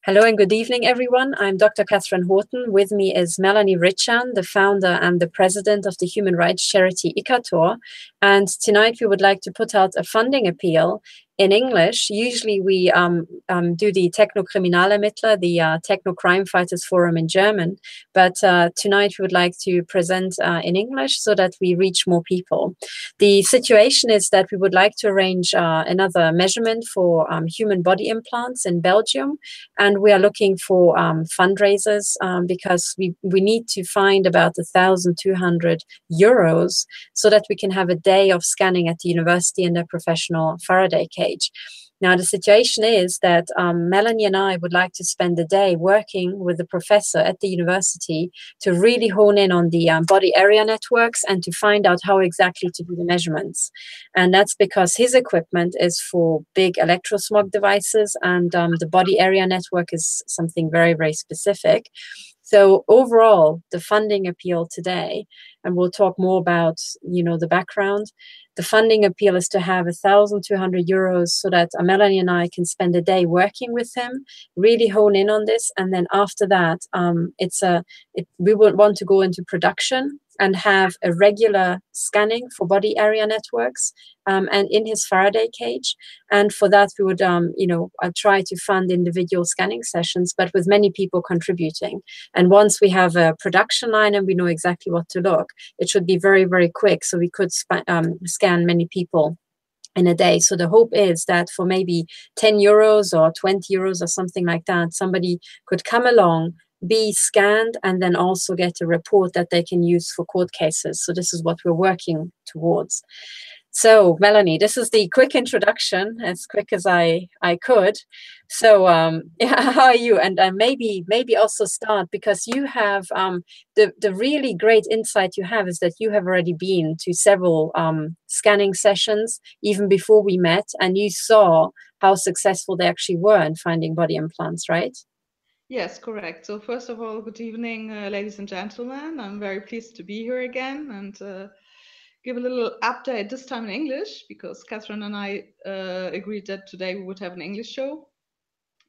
Hello and good evening, everyone. I'm Dr. Katherine Horton. With me is Melanie Vritschan, the founder and the president of the human rights charity ICATOR. And tonight we would like to put out a funding appeal in English. Usually we do the Techno-Kriminalermittler, the Techno-Crime Fighters Forum in German. But tonight we would like to present in English so that we reach more people. The situation is that we would like to arrange another measurement for human body implants in Belgium. And we are looking for fundraisers because we need to find about 1,200 euros so that we can have a day of scanning at the university in a professional Faraday cage. Now, the situation is that Melanie and I would like to spend the day working with the professor at the university to really hone in on the body area networks and to find out how exactly to do the measurements. And that's because his equipment is for big electrosmog devices, and the body area network is something very, very specific. So overall, the funding appeal today, and we'll talk more about, the background. The funding appeal is to have 1,200 euros so that Melanie and I can spend a day working with him, really hone in on this. And then after that, we would want to go into production and have a regular scanning for body area networks and in his Faraday cage. And for that, we would, try to fund individual scanning sessions, but with many people contributing. And once we have a production line and we know exactly what to look, it should be very, very quick. So we could scan many people in a day. So the hope is that for maybe 10 euros or 20 euros or something like that, somebody could come along, be scanned, and then also get a report that they can use for court cases. So this is what we're working towards. So Melanie, this is the quick introduction, as quick as I could. So how are you? And maybe also start, because you have the really great insight you have is that you have already been to several scanning sessions even before we met, and you saw how successful they actually were in finding body implants, right? Yes, correct. So first of all, good evening, ladies and gentlemen. I'm very pleased to be here again and give a little update, this time in English, because Katherine and I agreed that today we would have an English show,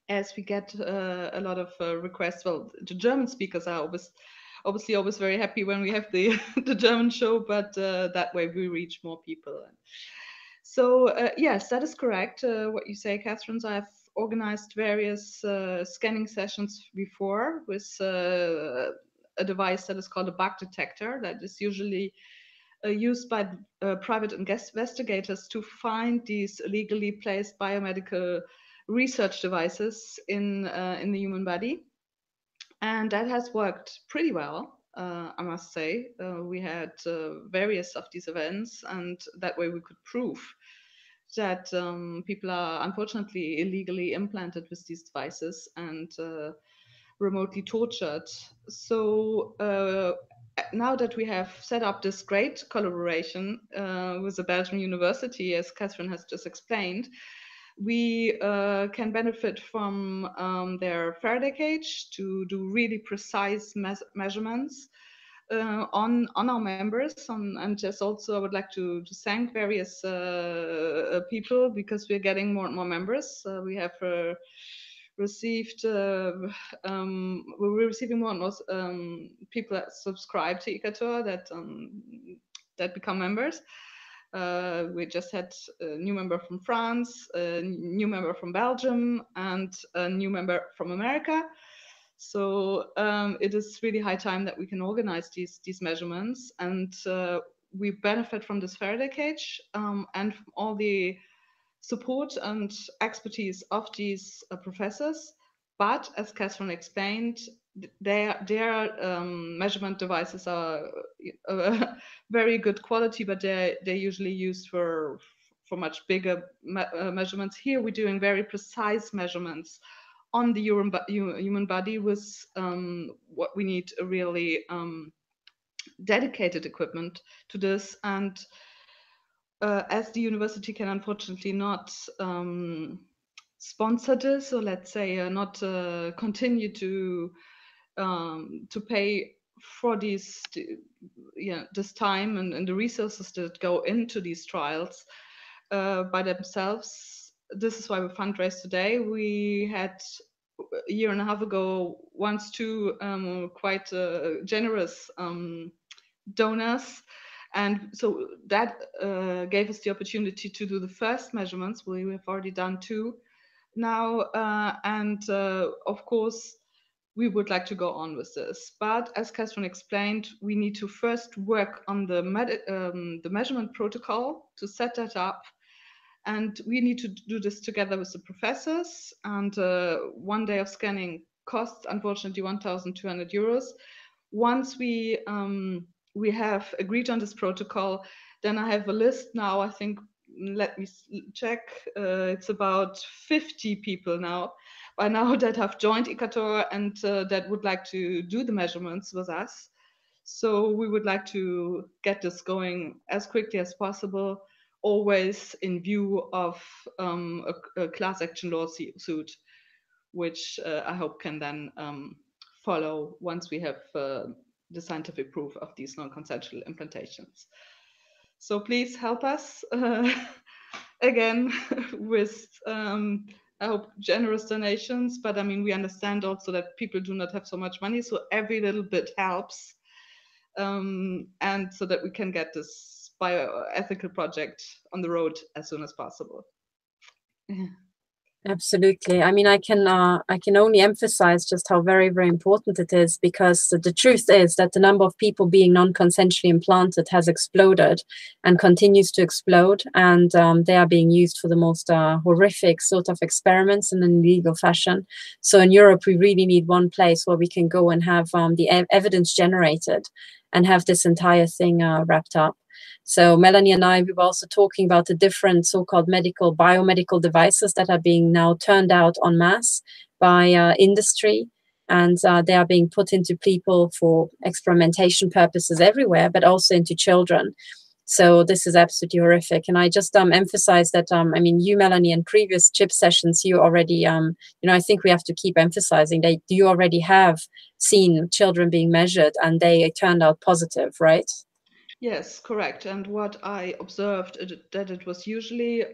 as we get a lot of requests. Well, the German speakers are obviously always very happy when we have the, the German show, but that way we reach more people. So yes, that is correct, what you say, Katherine. So I've organized various scanning sessions before with a device that is called a bug detector, that is usually used by private investigators to find these illegally placed biomedical research devices in the human body. And that has worked pretty well, I must say. We had various of these events, and that way we could prove that people are unfortunately illegally implanted with these devices and remotely tortured. So now that we have set up this great collaboration with the Belgian University, as Katherine has just explained, we can benefit from their Faraday cage to do really precise measurements on our members. And just also I would like to thank various people, because we're getting more and more members. We have received we're receiving more and more people that subscribe to ICATOR that become members. We just had a new member from France, a new member from Belgium, and a new member from America. So it is really high time that we can organize these measurements, and we benefit from this Faraday cage and from all the support and expertise of these professors. But as Katherine explained, their measurement devices are very good quality, but they're usually used for much bigger measurements. Here we're doing very precise measurements on the human body with what we need a really dedicated equipment to this. And as the university can unfortunately not sponsor this, or let's say not continue to pay for this time and the resources that go into these trials by themselves. This is why we fundraised today. We had a year and a half ago, once two quite generous donors. And so that gave us the opportunity to do the first measurements. We have already done two now. And of course, we would like to go on with this. But as Katherine explained, we need to first work on the measurement protocol to set that up. And we need to do this together with the professors. And 1 day of scanning costs, unfortunately, 1,200 euros. Once we have agreed on this protocol, then I have a list now, I think, let me check, it's about 50 people now, by now, that have joined ICATOR and that would like to do the measurements with us. So we would like to get this going as quickly as possible, always in view of a class action lawsuit, which I hope can then follow once we have the scientific proof of these non-consensual implantations. So please help us again with, I hope, generous donations. But I mean, we understand also that people do not have so much money, so every little bit helps. And so that we can get this bioethical project on the road as soon as possible. Absolutely. I mean, I can only emphasize just how very, very important it is, because the truth is that the number of people being non-consensually implanted has exploded and continues to explode, and they are being used for the most horrific sort of experiments in an illegal fashion. So in Europe, we really need one place where we can go and have the evidence generated and have this entire thing wrapped up. So Melanie and I, we were also talking about the different so-called biomedical devices that are being now turned out en masse by industry. And they are being put into people for experimentation purposes everywhere, but also into children. So this is absolutely horrific. And I just emphasize that, I mean, you, Melanie, in previous CHIP sessions, you already, I think we have to keep emphasizing that you already have seen children being measured and they turned out positive, right? Yes, correct. And what I observed that it was usually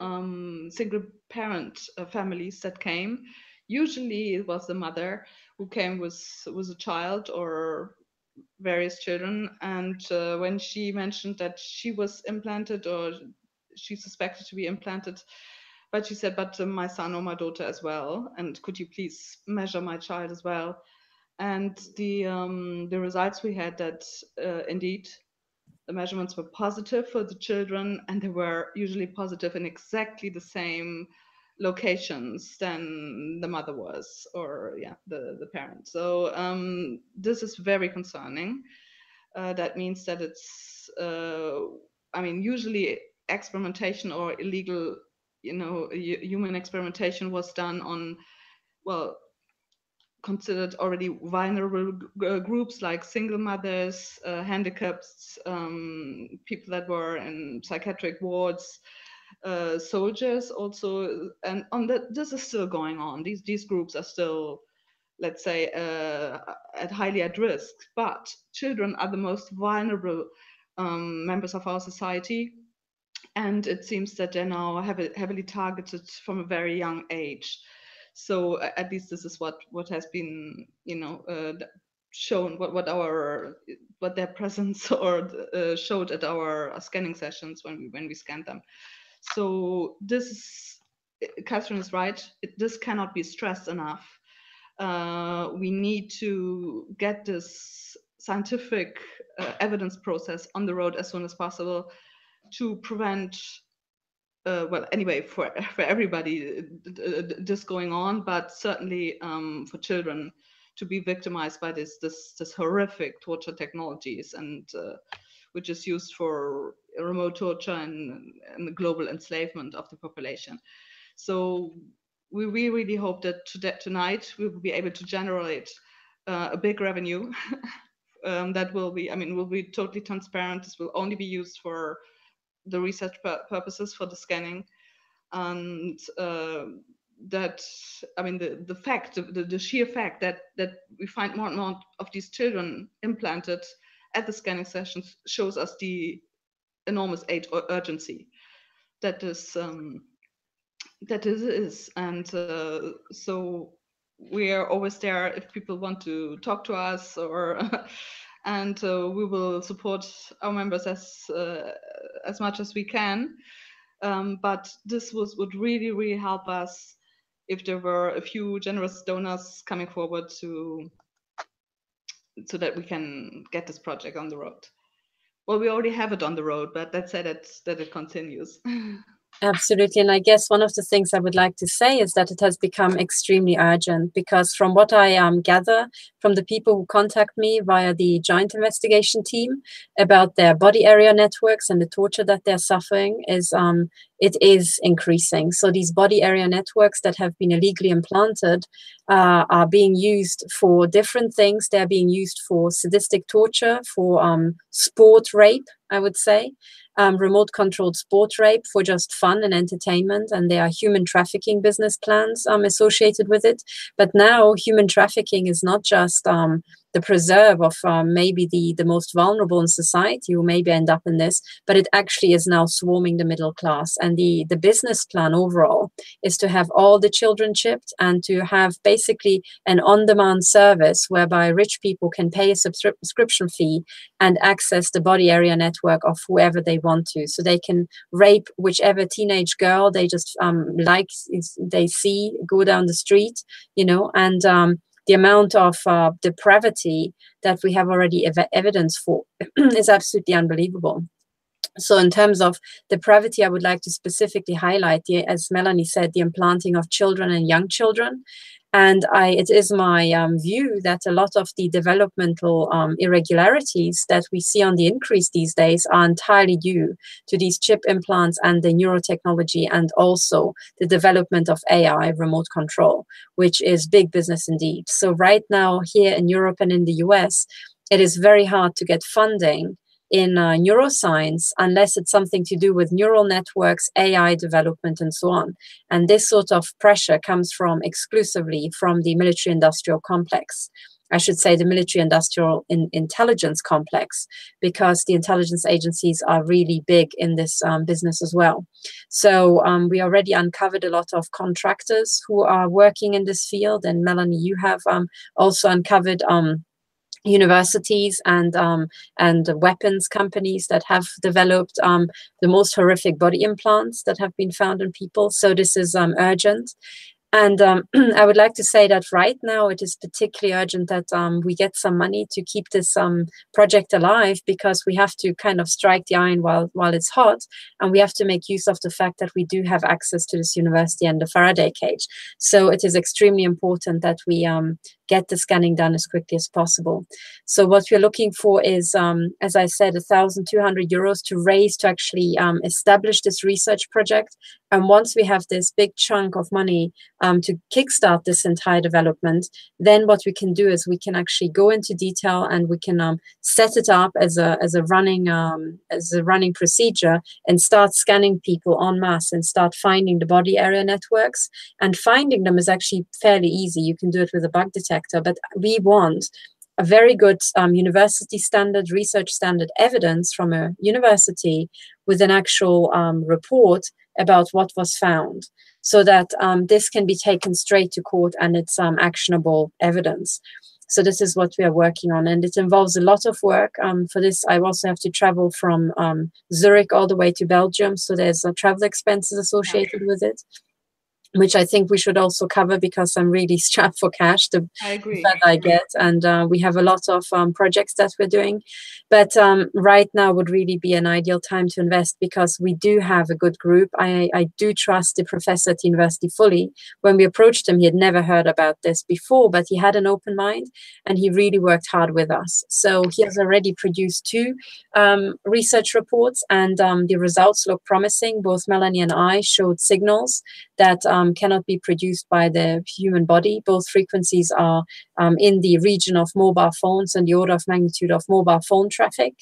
single parent families that came. Usually it was the mother who came with a child or various children. And when she mentioned that she was implanted or she suspected to be implanted, but she said, but my son or my daughter as well. And could you please measure my child as well? And the results we had that indeed the measurements were positive for the children, and they were usually positive in exactly the same locations than the mother was, or the parent. So this is very concerning. That means that it's, I mean, usually experimentation or illegal, human experimentation was done on, well, considered already vulnerable groups like single mothers, handicapped, people that were in psychiatric wards, soldiers also, and on that this is still going on. These groups are still, let's say, highly at risk. But children are the most vulnerable members of our society, and it seems that they're now heavily targeted from a very young age. So at least this is what has been, shown, what their presence or showed at our scanning sessions when we scanned them. So this, Katherine is right. This cannot be stressed enough. We need to get this scientific evidence process on the road as soon as possible to prevent, well, anyway, for everybody this going on, but certainly for children to be victimized by this horrific torture technologies, and which is used for remote torture and the global enslavement of the population. So we really hope that tonight we will be able to generate a big revenue that will be, will be totally transparent. This will only be used for the research purposes, for the scanning, and that, the sheer fact that we find more and more of these children implanted at the scanning sessions shows us the enormous urgency that is, and so we are always there if people want to talk to us, or and we will support our members as much as we can. But this would really help us if there were a few generous donors coming forward so that we can get this project on the road. Well, we already have it on the road, but let's say that it continues. Absolutely. And I guess one of the things I would like to say is that it has become extremely urgent, because from what I gather from the people who contact me via the joint investigation team about their body area networks and the torture that they're suffering, is it is increasing. So these body area networks that have been illegally implanted are being used for different things. They're being used for sadistic torture, for sport rape, I would say. Remote controlled sport rape for just fun and entertainment, and there are human trafficking business plans associated with it. But now human trafficking is not just the preserve of maybe the most vulnerable in society who maybe end up in this, but it actually is now swarming the middle class. And the business plan overall is to have all the children chipped and to have basically an on-demand service whereby rich people can pay a subscription fee and access the body area network of whoever they want to. So they can rape whichever teenage girl they just they see go down the street, you know, and the amount of depravity that we have already evidence for is absolutely unbelievable. So in terms of depravity, I would like to specifically highlight, as Melanie said, the implanting of children and young children. And it is my view that a lot of the developmental irregularities that we see on the increase these days are entirely due to these chip implants and the neurotechnology, and also the development of AI remote control, which is big business indeed. So right now here in Europe and in the US, it is very hard to get funding in neuroscience unless it's something to do with neural networks, AI development, and so on. And this sort of pressure comes from exclusively from the military-industrial complex. I should say the military-industrial intelligence complex, because the intelligence agencies are really big in this business as well. So we already uncovered a lot of contractors who are working in this field. And Melanie, you have also uncovered universities and weapons companies that have developed the most horrific body implants that have been found in people. So this is urgent. And I would like to say that right now it is particularly urgent that we get some money to keep this project alive, because we have to kind of strike the iron while it's hot, and we have to make use of the fact that we do have access to this university and the Faraday cage. So it is extremely important that we get the scanning done as quickly as possible. So what we're looking for is, as I said, €1,200 to raise to actually establish this research project. And once we have this big chunk of money to kickstart this entire development, then what we can do is we can actually go into detail and we can set it up as a running procedure and start scanning people en masse and start finding the body area networks. And finding them is actually fairly easy. You can do it with a bug detector, but we want a very good university standard, research standard evidence from a university with an actual report about what was found, so that this can be taken straight to court and it's actionable evidence. So this is what we are working on, and it involves a lot of work. For this, I also have to travel from Zurich all the way to Belgium, so there's travel expenses associated with it, which I think we should also cover, because I'm really strapped for cash, the that I get. And we have a lot of projects that we're doing. But right now would really be an ideal time to invest, because we do have a good group. I do trust the professor at the university fully. When we approached him, he had never heard about this before, but he had an open mind and he really worked hard with us. So he has already produced 2 research reports, and the results look promising. Both Melanie and I showed signals that cannot be produced by the human body. Both frequencies are in the region of mobile phones and the order of magnitude of mobile phone traffic.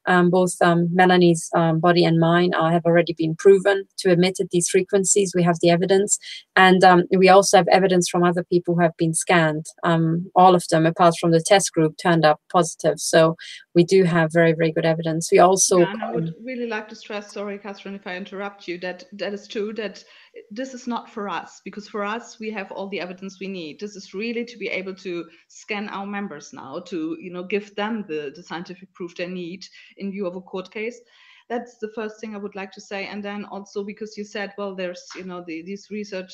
Both Melanie's body and mine have already been proven to emit at these frequencies. We have the evidence. And we also have evidence from other people who have been scanned. All of them, apart from the test group, turned up positive. So we do have very, very good evidence. We also Yeah, and I would really like to stress, sorry, Katherine, if I interrupt you, that is true, that this is not for us, because for us, we have all the evidence we need. This is really to be able to scan our members now, to, you know, give them the scientific proof they need in view of a court case. That's the first thing I would like to say. And then also because you said, well, there's, you know, this research,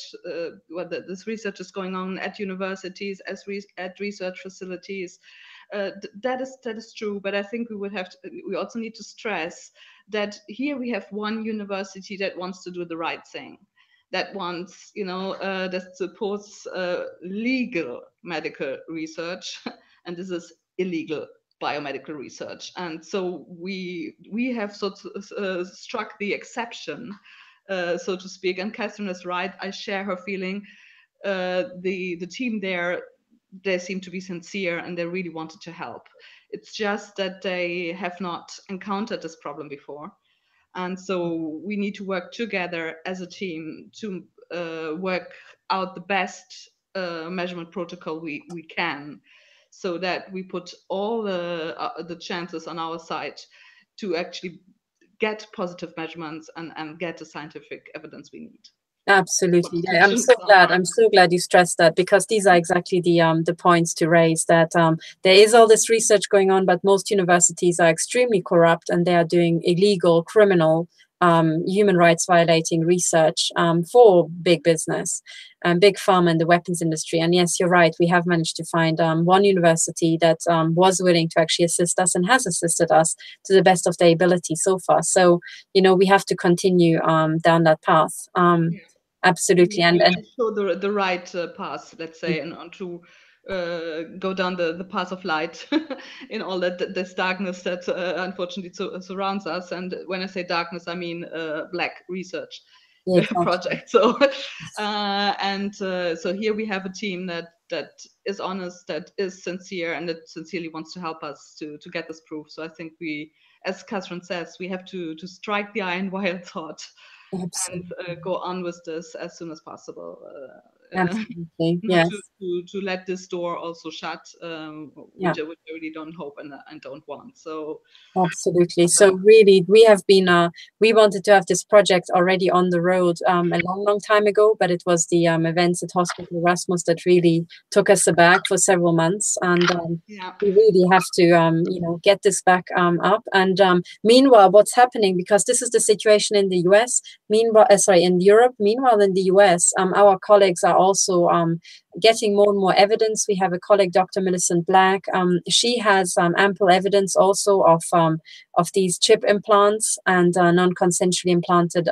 this research is going on at universities, at research facilities. That is true, but I think we also need to stress that here we have one university that wants to do the right thing, that wants, you know, that supports legal medical research, and this is illegal biomedical research. And so we have sort of struck the exception, so to speak. And Katherine is right. I share her feeling. The team there, they seem to be sincere and they really wanted to help. It's just that they have not encountered this problem before. And so we need to work together as a team to work out the best measurement protocol we can, so that we put all the chances on our side to actually get positive measurements and get the scientific evidence we need. Absolutely. Yeah, I'm so glad. I'm so glad you stressed that, because these are exactly the points to raise, that there is all this research going on, but most universities are extremely corrupt and they are doing illegal, criminal, human rights violating research for big business and big pharma and the weapons industry. And yes, you're right. We have managed to find one university that was willing to actually assist us and has assisted us to the best of their ability so far. So, you know, we have to continue down that path. Absolutely. And show the right path, let's say, and on to go down the path of light in all this darkness that unfortunately surrounds us. And when I say darkness, I mean black research project. So so here we have a team that is honest, that is sincere, and that sincerely wants to help us to get this proof. So I think we, as Katherine says, we have to strike the iron while it's hot. Absolutely. And go on with this as soon as possible. Absolutely, yes. To let this door also shut, which I really don't hope and don't want. So absolutely. So really, we have been we wanted to have this project already on the road a long time ago, but it was the events at Hospital Erasmus that really took us aback for several months, and we really have to you know, get this back up. And meanwhile, what's happening, because this is the situation in the US, meanwhile, in Europe, meanwhile in the US, our colleagues are also getting more and more evidence. We have a colleague, Dr. Millicent Black. She has ample evidence also of these chip implants and non-consensually implanted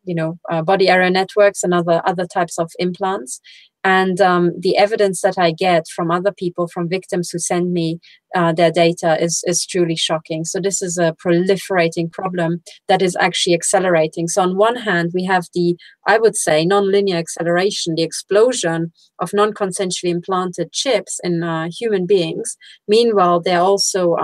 you know, body area networks and other types of implants. And the evidence that I get from other people, from victims who send me their data, is truly shocking. So this is a proliferating problem that is actually accelerating. So on one hand, we have the, I would say, non-linear acceleration, the explosion of non-consensually implanted chips in human beings. Meanwhile, they're also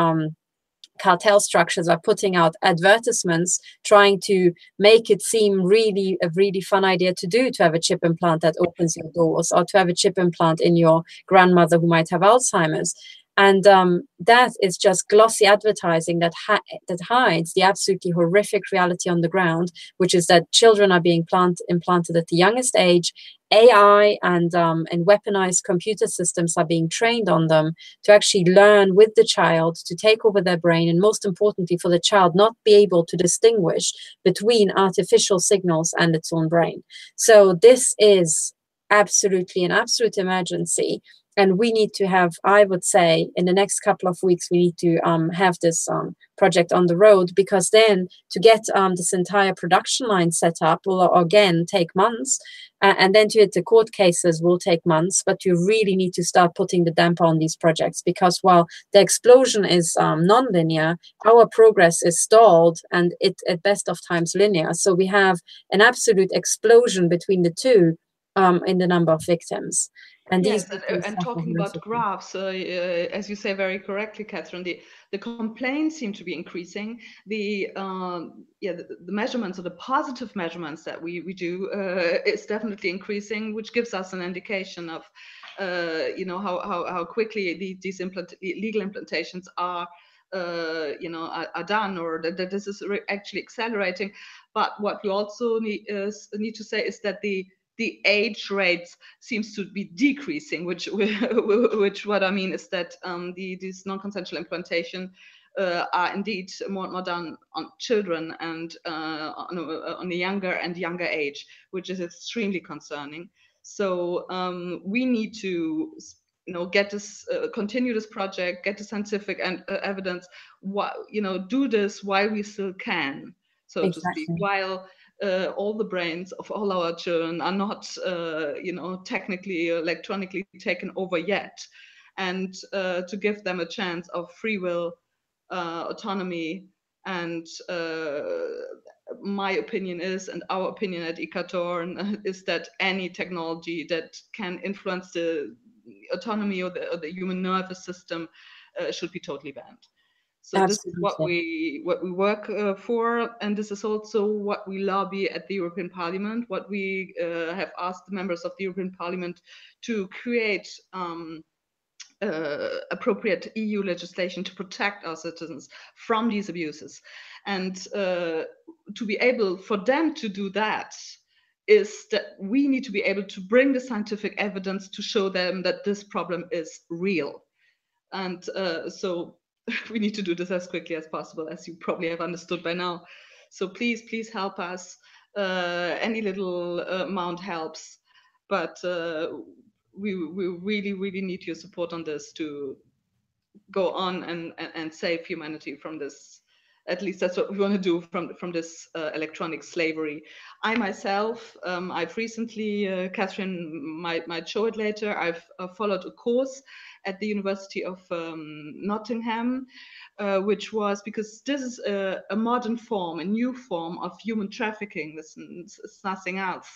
cartel structures are putting out advertisements trying to make it seem really a really fun idea to have a chip implant that opens your doors, or to have a chip implant in your grandmother who might have Alzheimer's. And that is just glossy advertising that hides the absolutely horrific reality on the ground, which is that children are being implanted at the youngest age. AI and weaponized computer systems are being trained on them to actually learn with the child, to take over their brain, and most importantly, for the child not be able to distinguish between artificial signals and its own brain. So this is absolutely an absolute emergency. And we need to have, I would say, in the next couple of weeks, we need to have this project on the road, because then to get this entire production line set up will again take months. And then to hit the court cases will take months. But you really need to start putting the damper on these projects, because while the explosion is non-linear, our progress is stalled, and it at best of times linear. So we have an absolute explosion between the two in the number of victims. And yes, and talking about graphs, as you say very correctly, Katherine, the complaints seem to be increasing. The measurements, or the positive measurements that we do is definitely increasing, which gives us an indication of you know, how quickly these legal implementations are, you know, are done, or that this is actually accelerating. But what we also need to say is that the age rates seems to be decreasing, which what I mean is that these non-consensual implantation are indeed more done on children and on a younger and younger age, which is extremely concerning. So we need to, you know, get this, continue this project, get the scientific and evidence. You know, do this while we still can, so to speak, while all the brains of all our children are not, you know, technically, electronically taken over yet, and to give them a chance of free will, autonomy, and my opinion is, and our opinion at ICATOR is that any technology that can influence the autonomy or the human nervous system should be totally banned. So Absolutely. This is what we work for, and this is also what we lobby at the European Parliament. What we have asked the members of the European Parliament to create appropriate EU legislation to protect our citizens from these abuses, and to be able for them to do that is that we need to be able to bring the scientific evidence to show them that this problem is real. And so we need to do this as quickly as possible, as you probably have understood by now. So please help us. Any little amount helps, but we really need your support on this to go on and save humanity from this. At least that's what we want to do from this electronic slavery. I myself, I've recently, Katherine might show it later, I've followed a course at the University of Nottingham, which was, because this is a modern form, a new form of human trafficking. This is nothing else.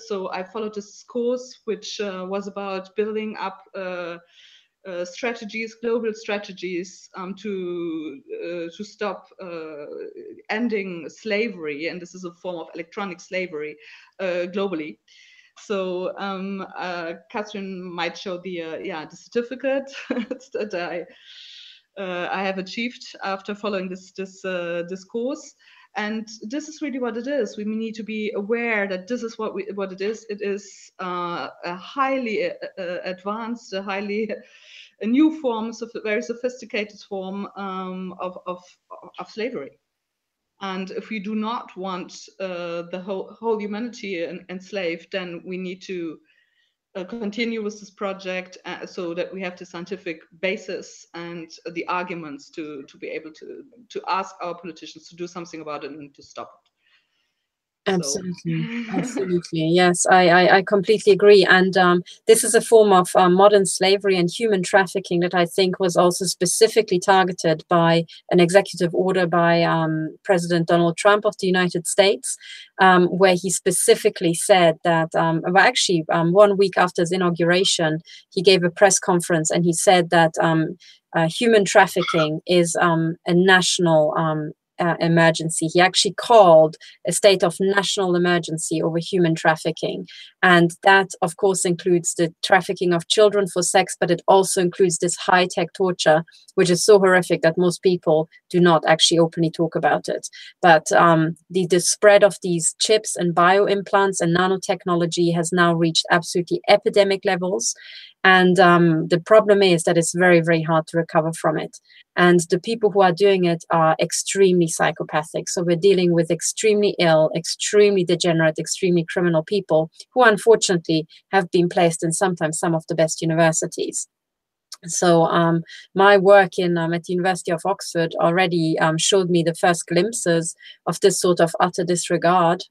So I followed this course, which was about building up strategies, global strategies to stop ending slavery, and this is a form of electronic slavery globally. So Katherine might show the the certificate that I have achieved after following this course. And this is really what it is. We need to be aware that this is what it is. It is a highly advanced, a new form, a very sophisticated form of slavery. And if we do not want the whole humanity enslaved, then we need to continue with this project so that we have the scientific basis and the arguments to be able to ask our politicians to do something about it and to stop it. Absolutely, absolutely. Yes, I completely agree. And this is a form of modern slavery and human trafficking that I think was also specifically targeted by an executive order by President Donald Trump of the United States, where he specifically said that, well, actually, 1 week after his inauguration, he gave a press conference and he said that human trafficking is a national emergency. He actually called a state of national emergency over human trafficking. And that, of course, includes the trafficking of children for sex, but it also includes this high-tech torture, which is so horrific that most people do not actually openly talk about it. But the spread of these chips and bioimplants and nanotechnology has now reached absolutely epidemic levels. And the problem is that it's very, very hard to recover from it. And the people who are doing it are extremely psychopathic. So we're dealing with extremely ill, extremely degenerate, extremely criminal people who unfortunately have been placed in sometimes some of the best universities. So my work at the University of Oxford already showed me the first glimpses of this sort of utter disregard,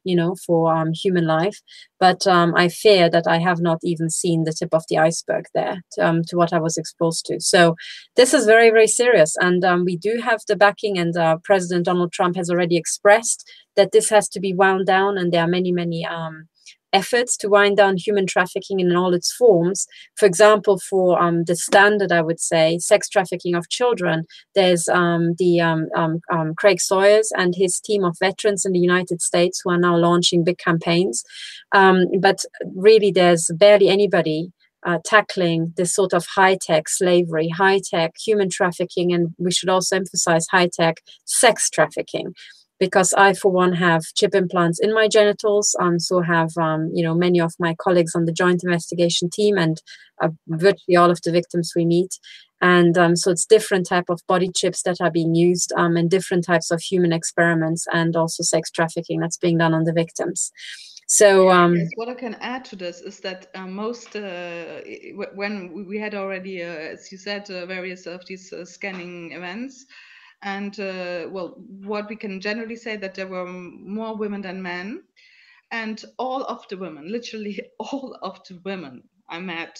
for human life. But I fear that I have not even seen the tip of the iceberg there to what I was exposed to. So this is very, very serious. And we do have the backing, and President Donald Trump has already expressed that this has to be wound down. And there are many, many efforts to wind down human trafficking in all its forms. For example, for the standard, I would say, sex trafficking of children, there's Craig Sawyers and his team of veterans in the United States who are now launching big campaigns. But really, there's barely anybody tackling this sort of high-tech slavery, high-tech human trafficking, and we should also emphasize high-tech sex trafficking. Because I, for one, have chip implants in my genitals, so have many of my colleagues on the joint investigation team, and virtually all of the victims we meet. And so it's different type of body chips that are being used, and different types of human experiments, and also sex trafficking that's being done on the victims. So yes, what I can add to this is that when we had already, as you said, various of these scanning events, and well, what we can generally say that there were more women than men, and all of the women, literally all of the women I met,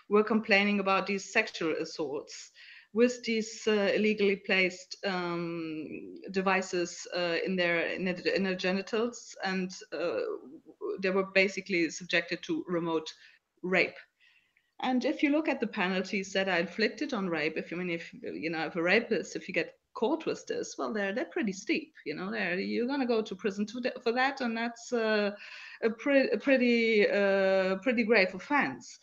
were complaining about these sexual assaults with these illegally placed devices in their genitals, and they were basically subjected to remote rape. And if you look at the penalties that are inflicted on rape, if a rapist, if you get caught with this, well, they're pretty steep. You're gonna go to prison for that, and that's a pretty grave offense.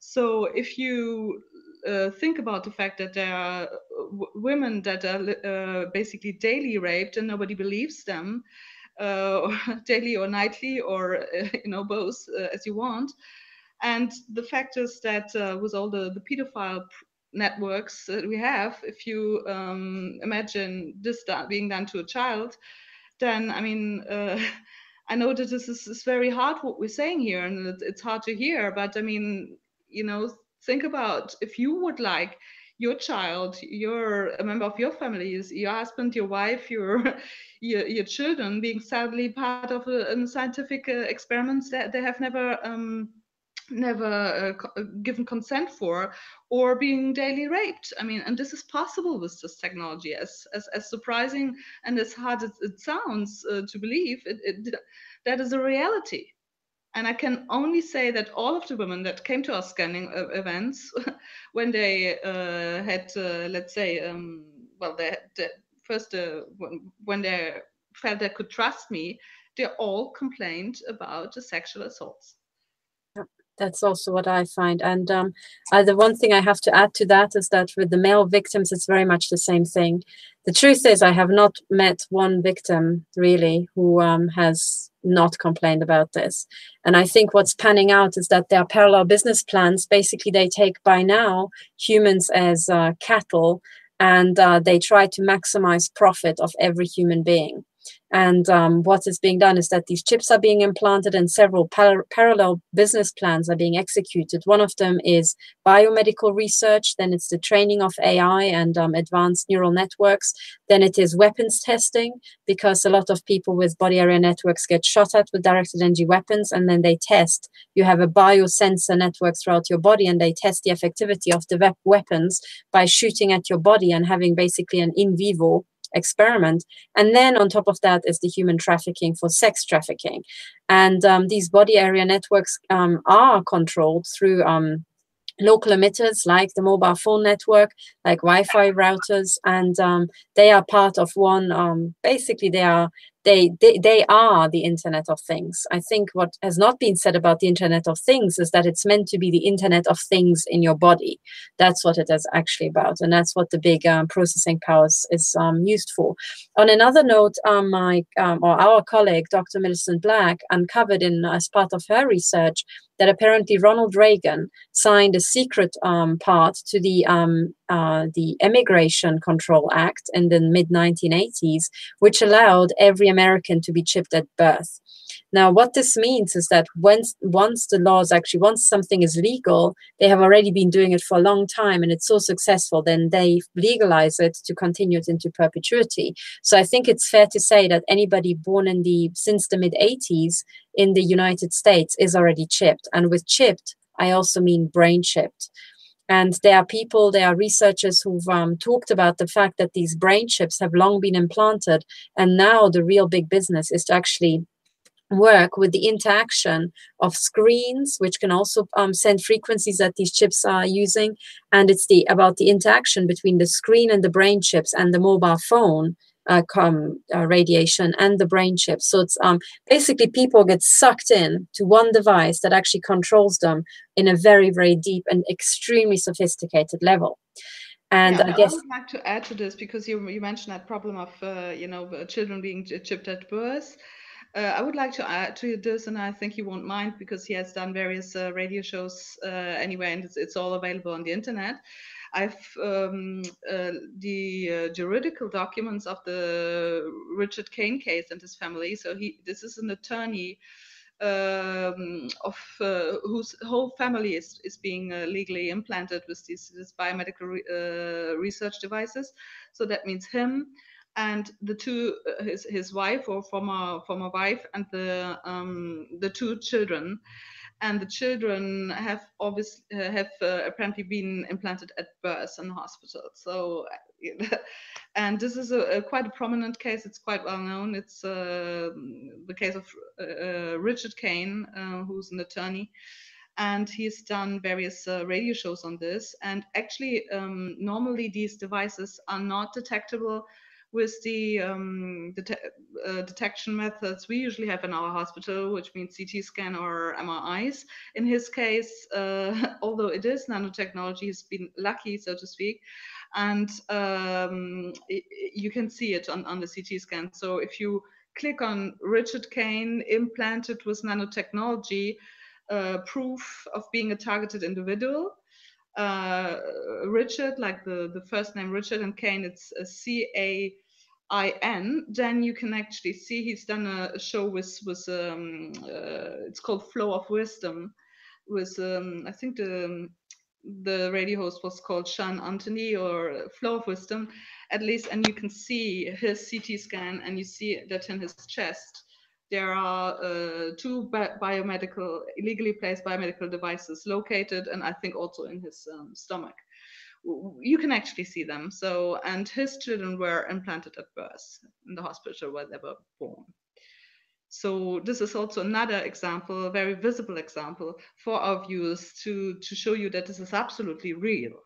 So if you think about the fact that there are women that are basically daily raped and nobody believes them, daily or nightly, or both, as you want. And the fact is that with all the pedophile networks that we have, if you imagine this being done to a child, then I mean, I know that this is very hard what we're saying here, and it's hard to hear, but I mean, think about if you would like your child, a member of your family, is your husband, your wife, your children being sadly part of a scientific experiments that they have never given consent for, or being daily raped. I mean, and this is possible with this technology, as surprising and as hard as it sounds to believe, that is a reality. And I can only say that all of the women that came to our scanning events, when they had, let's say, when they felt they could trust me, they all complained about the sexual assaults. That's also what I find. And the one thing I have to add to that is that with the male victims, it's very much the same thing. The truth is, I have not met one victim really who has not complained about this. And I think what's panning out is that there are parallel business plans. Basically, they take by now humans as cattle, and they try to maximize profit of every human being. And what is being done is that these chips are being implanted, and several parallel business plans are being executed. One of them is biomedical research, then it's the training of AI and advanced neural networks, then it is weapons testing, because a lot of people with body area networks get shot at with directed energy weapons, and then they test. You have a biosensor network throughout your body, and they test the effectivity of the weapons by shooting at your body and having basically an in vivo experiment. And then on top of that is the human trafficking for sex trafficking. And these body area networks are controlled through local emitters like the mobile phone network, like Wi-Fi routers, and they are part of one, basically they are the Internet of Things. I think what has not been said about the Internet of Things is that it's meant to be the Internet of Things in your body. That's what it is actually about, and that's what the big processing powers is used for. On another note, our colleague, Dr. Millicent Black, uncovered as part of her research that apparently Ronald Reagan signed a secret part to the Immigration Control Act in the mid-1980s, which allowed every American to be chipped at birth. Now, what this means is that once something is legal, they have already been doing it for a long time, and it's so successful, then they legalize it to continue it into perpetuity. So I think it's fair to say that anybody born since the mid-80s in the United States is already chipped. And with chipped, I also mean brain chipped. And there are researchers who've talked about the fact that these brain chips have long been implanted, and now the real big business is to actually work with the interaction of screens, which can also send frequencies that these chips are using, and it's about the interaction between the screen and the brain chips and the mobile phone radiation and the brain chip. So it's basically people get sucked in to one device that actually controls them in a very, very deep and extremely sophisticated level. And yeah, I guess I would like to add to this, because you mentioned that problem of children being chipped at birth. I would like to add to this, and I think you won't mind, because he has done various radio shows anyway, and it's all available on the internet. I've the juridical documents of the Richard Kane case and his family. So this is an attorney of whose whole family is being legally implanted with these biomedical research devices. So that means him and the two, his wife or former wife, and the two children. And the children have apparently been implanted at birth in hospital. So, and this is quite a prominent case. It's quite well known. It's the case of Richard Kane, who's an attorney, and he's done various radio shows on this. And actually, normally these devices are not detectable with the detection methods we usually have in our hospital, which means CT scan or MRIs. In his case, although it is nanotechnology, he's been lucky, so to speak, and you can see it on the CT scan. So if you click on Richard Kane implanted with nanotechnology, proof of being a targeted individual, Richard, like the first name Richard, and Kane, it's a CAIN, then you can actually see he's done a show with it's called Flow of Wisdom, with I think the radio host was called Sean Anthony, or Flow of Wisdom at least, and you can see his CT scan, and you see that in his chest there are two illegally placed biomedical devices located, and I think also in his stomach. You can actually see them. So, and his children were implanted at birth in the hospital where they were born. So this is also another example, a very visible example for our viewers to show you that this is absolutely real,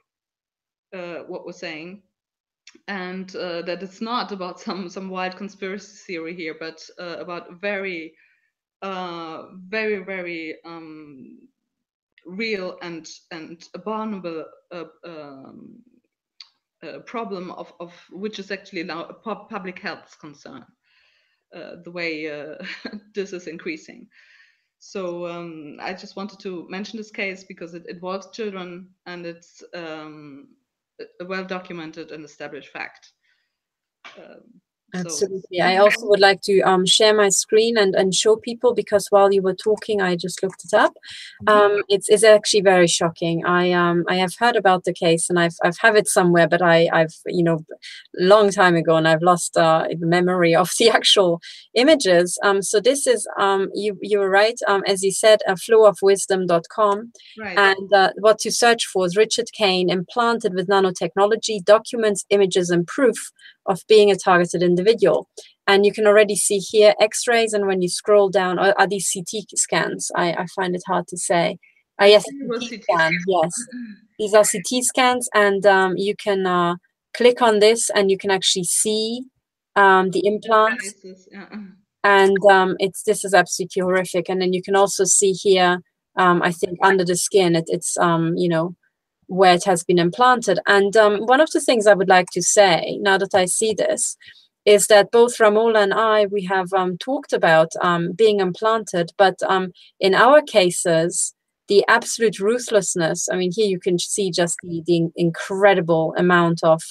what we're saying. And that it's not about some wild conspiracy theory here, but about very, very real and abominable problem of which is actually now a public health concern. The way this is increasing. So I just wanted to mention this case because it involves children, and it's a well-documented and established fact. Absolutely. I also would like to share my screen and show people, because while you were talking, I just looked it up. It's actually very shocking. I have heard about the case, and I've have it somewhere, but I've long time ago, and I've lost the memory of the actual images. So this is you were right, as you said, flowofwisdom.com. Right. And what to search for is Richard Kane implanted with nanotechnology, documents, images, and proof of being a targeted individual. And you can already see here x-rays, and when you scroll down, are these CT scans? I find it hard to say. Yes, CT scans, yes. These are CT scans, and you can click on this, and you can actually see the implants. And this is absolutely horrific. And then you can also see here, I think under the skin, it's where it has been implanted. And one of the things I would like to say, now that I see this, is that both Ramola and I, we have talked about being implanted, but in our cases, the absolute ruthlessness, I mean, here you can see just the incredible amount of,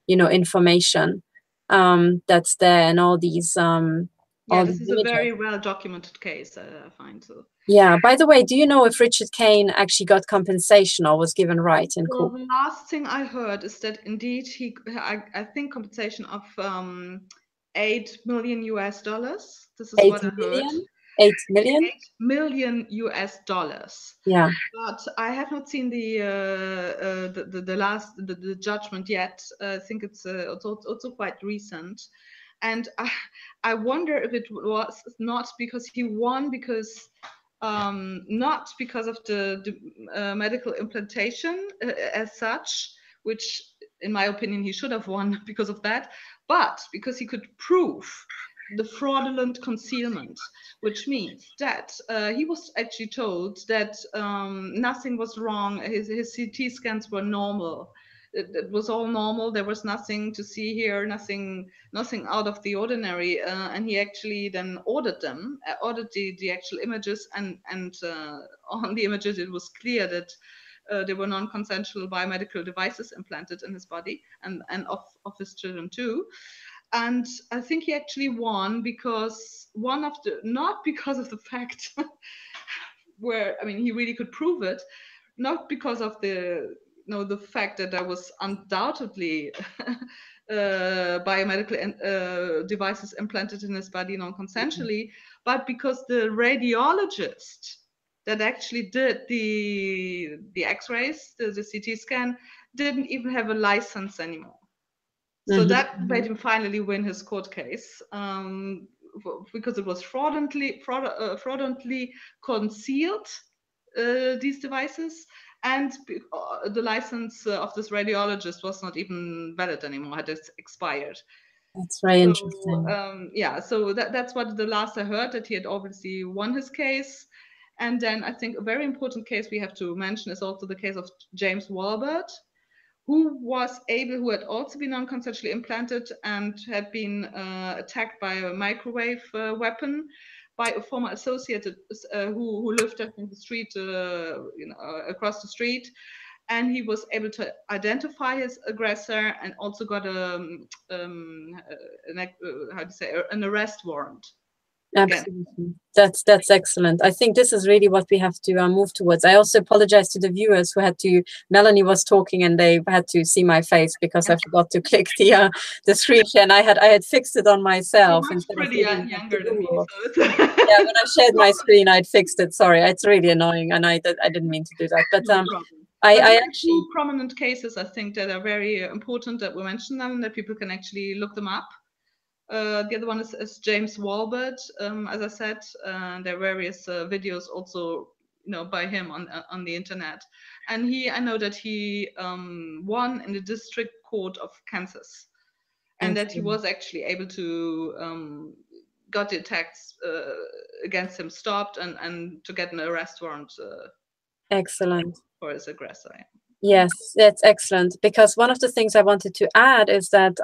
information that's there, and all these... this is a very well-documented case, I find. So. Yeah. By the way, do you know if Richard Kane actually got compensation or was given right in court? The last thing I heard is that indeed I think compensation of $8 million US. This is what I heard. 8 million? $8 million US. Yeah. But I have not seen the judgment yet. I think it's also quite recent. And I wonder if it was not because he won, because not because of the medical implantation as such, which in my opinion he should have won because of that, but because he could prove the fraudulent concealment, which means that he was actually told that nothing was wrong. His CT scans were normal. It was all normal. There was nothing to see here, nothing out of the ordinary. And he actually then ordered the actual images, and on the images it was clear that there were non-consensual biomedical devices implanted in his body and of his children too. And I think he actually won because not because of the fact where, I mean, he really could prove it, not because of the fact that there was undoubtedly biomedical devices implanted in his body non-consensually, but because the radiologist that actually did the X-rays, the CT scan, didn't even have a license anymore. So that made him finally win his court case, because it was fraudulently concealed, these devices, and the license of this radiologist was not even valid anymore, had expired. That's very interesting. Yeah, so that's what the last I heard, that he had obviously won his case. And then I think a very important case we have to mention is also the case of James Walbert, who had also been non-consensually implanted and had been attacked by a microwave weapon by a former associate who lived, I think, the street, across the street. And he was able to identify his aggressor and also got an arrest warrant. Absolutely. That's excellent. I think this is really what we have to move towards. I also apologize to the viewers who Melanie was talking and they had to see my face because I forgot to click the screen share, and I had fixed it on myself. You're pretty younger than me. So yeah, when I shared my screen, I'd fixed it. Sorry, it's really annoying, and I didn't mean to do that. But I actually, two prominent cases, I think, that are very important that we mention them, that people can actually look them up. The other one is James Walbert, as I said. There are various videos also, by him on the internet. And I know that he won in the District Court of Kansas, and that he was actually able to got the attacks against him stopped and to get an arrest warrant. Excellent. For his aggressor. Yes, that's excellent, because one of the things I wanted to add is that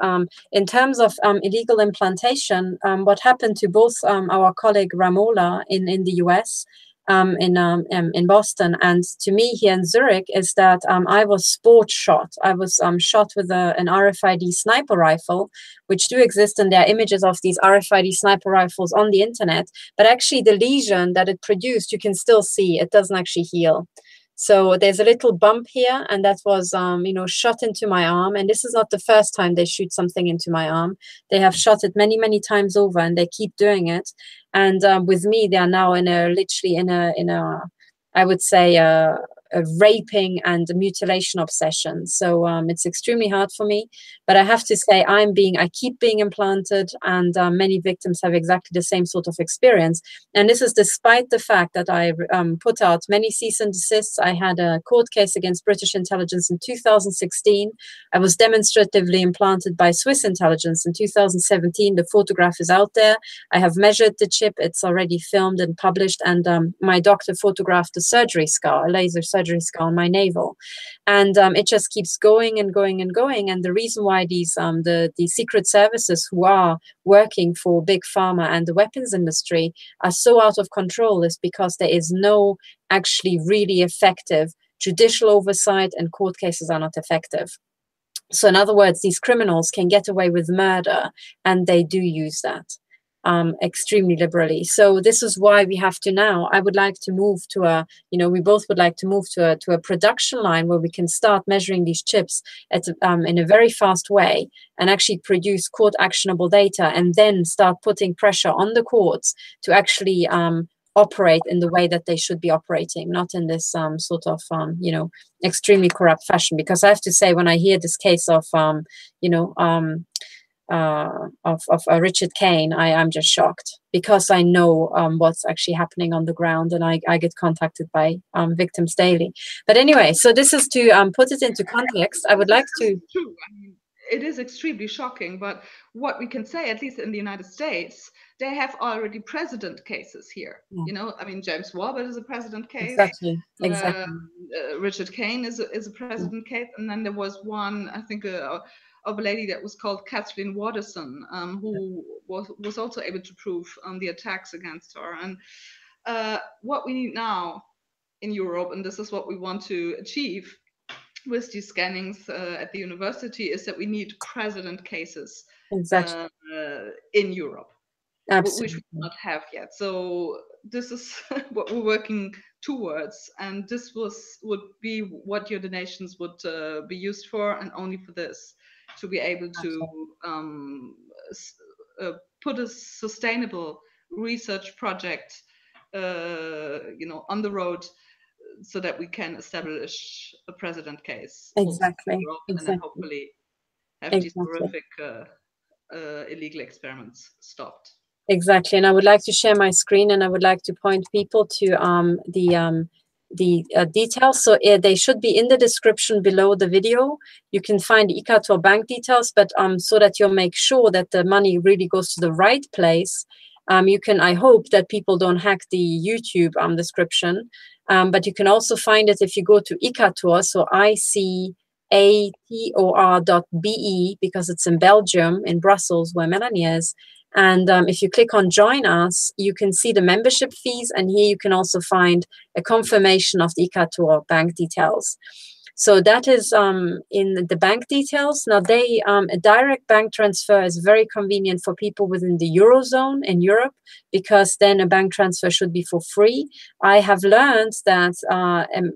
in terms of illegal implantation, what happened to both our colleague Ramola in the US, in Boston, and to me here in Zurich, is that I was sport shot. I was shot with an RFID sniper rifle, which do exist, and there are images of these RFID sniper rifles on the internet, but actually the lesion that it produced, you can still see, it doesn't actually heal. So there's a little bump here, and that was, shot into my arm. And this is not the first time they shoot something into my arm. They have shot it many, many times over, and they keep doing it. And with me, they are now literally in a, I would say, a raping and a mutilation obsession. So it's extremely hard for me. But I have to say, I keep being implanted, and many victims have exactly the same sort of experience. And this is despite the fact that I put out many cease and desists. I had a court case against British intelligence in 2016. I was demonstratively implanted by Swiss intelligence in 2017. The photograph is out there. I have measured the chip. It's already filmed and published. And my doctor photographed a surgery scar, a laser surgery scar on my navel. And it just keeps going and going and going. And the reason why these the secret services who are working for big pharma and the weapons industry are so out of control is because there is no actually really effective judicial oversight, and court cases are not effective. So in other words, these criminals can get away with murder, and they do use that extremely liberally. So this is why we have to now, I would like to move to we both would like to move to a production line where we can start measuring these chips in a very fast way and actually produce court actionable data, and then start putting pressure on the courts to actually operate in the way that they should be operating, not in this sort of, extremely corrupt fashion. Because I have to say, when I hear this case of Richard Kane, I'm just shocked, because I know what's actually happening on the ground, and I get contacted by victims daily. But anyway, so this is to put it into context. I would like to. True. I mean, it is extremely shocking. But what we can say, at least in the United States, they have already precedent cases here. Yeah. You know, I mean, James Warburton is a precedent case. Exactly. Exactly. Richard Kane is a precedent case, and then there was one, I think, of a lady that was called Kathleen Horton, who was also able to prove the attacks against her. And what we need now in Europe, and this is what we want to achieve with these scannings at the university, is that we need precedent cases Exactly. in Europe. Absolutely. Which we do not have yet. So this is what we're working towards, and this would be what your donations would be used for, and only for this, to be able to put a sustainable research project, on the road, so that we can establish a precedent case. Exactly. In Europe, and then hopefully have these horrific illegal experiments stopped. Exactly, and I would like to share my screen, and I would like to point people to the details. So they should be in the description below the video. You can find ICATOR bank details, but so that you'll make sure that the money really goes to the right place. You can, I hope that people don't hack the YouTube description, but you can also find it if you go to ICATOR, so ICATOR.be, because it's in Belgium, in Brussels, where Melanie is. And if you click on join us, you can see the membership fees. And here you can also find a confirmation of the ICATOR bank details. So that is in the bank details. Now, a direct bank transfer is very convenient for people within the Eurozone in Europe, because then a bank transfer should be for free. I have learned that,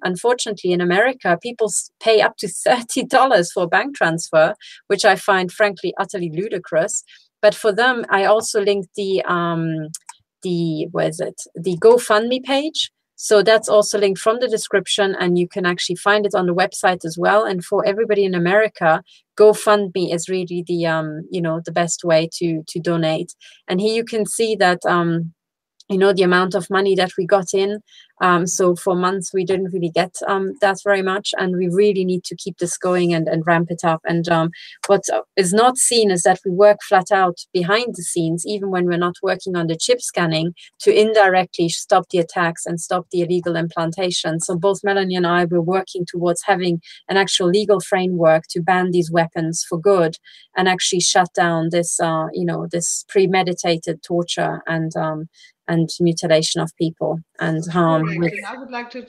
unfortunately, in America, people pay up to $30 for a bank transfer, which I find, frankly, utterly ludicrous. But for them, I also linked the GoFundMe page. So that's also linked from the description, and you can actually find it on the website as well. And for everybody in America, GoFundMe is really the best way to donate. And here you can see that the amount of money that we got in. So for months, we didn't really get that very much. And we really need to keep this going and ramp it up. And what is not seen is that we work flat out behind the scenes, even when we're not working on the chip scanning, to indirectly stop the attacks and stop the illegal implantation. So both Melanie and I were working towards having an actual legal framework to ban these weapons for good, and actually shut down this, premeditated torture and mutilation of people and harm. And I would like to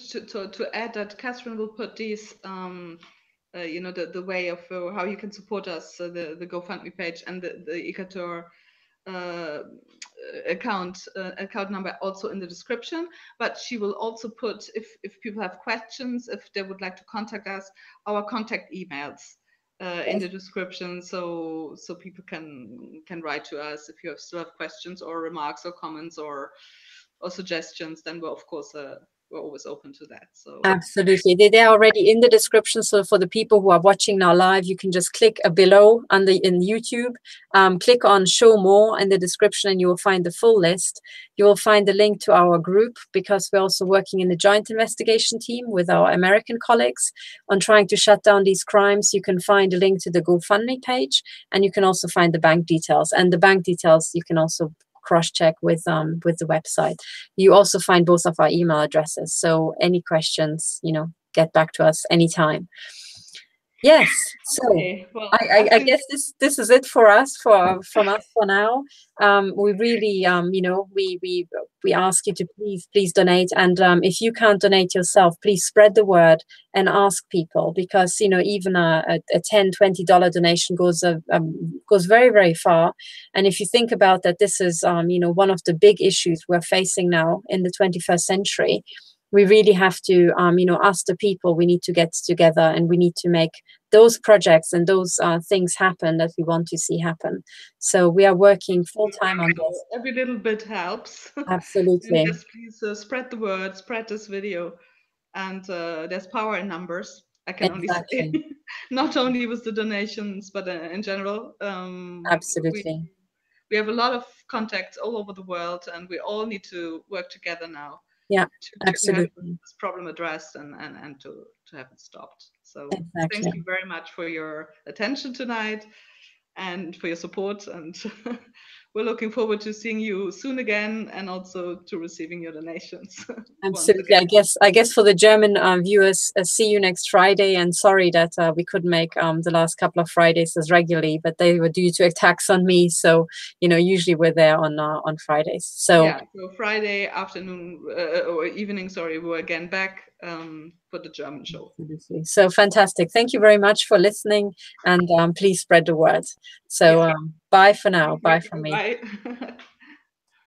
add that Katherine will put these, the way of how you can support us, the GoFundMe page and the ICATOR account number also in the description. But she will also put, if people have questions, if they would like to contact us, our contact emails in the description, so people can write to us if you still have questions or remarks or comments or suggestions. Then we're of course we're always open to that. So absolutely, they're already in the description. So for the people who are watching now live, you can just click below in YouTube, click on show more in the description, and you will find the full list. You will find the link to our group, because we're also working in the joint investigation team with our American colleagues on trying to shut down these crimes. You can find a link to the GoFundMe page, and you can also find the bank details. And the bank details you can also cross-check with the website. You also find both of our email addresses. So any questions, get back to us anytime. Yes. So okay, well, I guess this is it for us from us for now. We really we ask you to please donate, and if you can't donate yourself, please spread the word and ask people, because even a $10-20 donation goes very, very far. And if you think about that, this is one of the big issues we're facing now in the 21st century. We really have to, ask the people. We need to get together, and we need to make those projects and those things happen that we want to see happen. So we are working full time on this. Every little bit helps. Absolutely. Yes, please spread the word, spread this video, and there's power in numbers. I can only say, not only with the donations, but in general. Absolutely. We have a lot of contacts all over the world, and we all need to work together now. Yeah, to have this problem addressed and to have it stopped. So exactly. thank you very much for your attention tonight and for your support. And we're looking forward to seeing you soon again, and also to receiving your donations. Absolutely. I guess for the German viewers, see you next Friday. And sorry that we couldn't make the last couple of Fridays as regularly, but they were due to attacks on me. So usually we're there on Fridays. So yeah, so Friday afternoon or evening, sorry, we're again back for the German show. Absolutely. So fantastic. Thank you very much for listening, and please spread the word. So bye for now. Bye from me. Bye.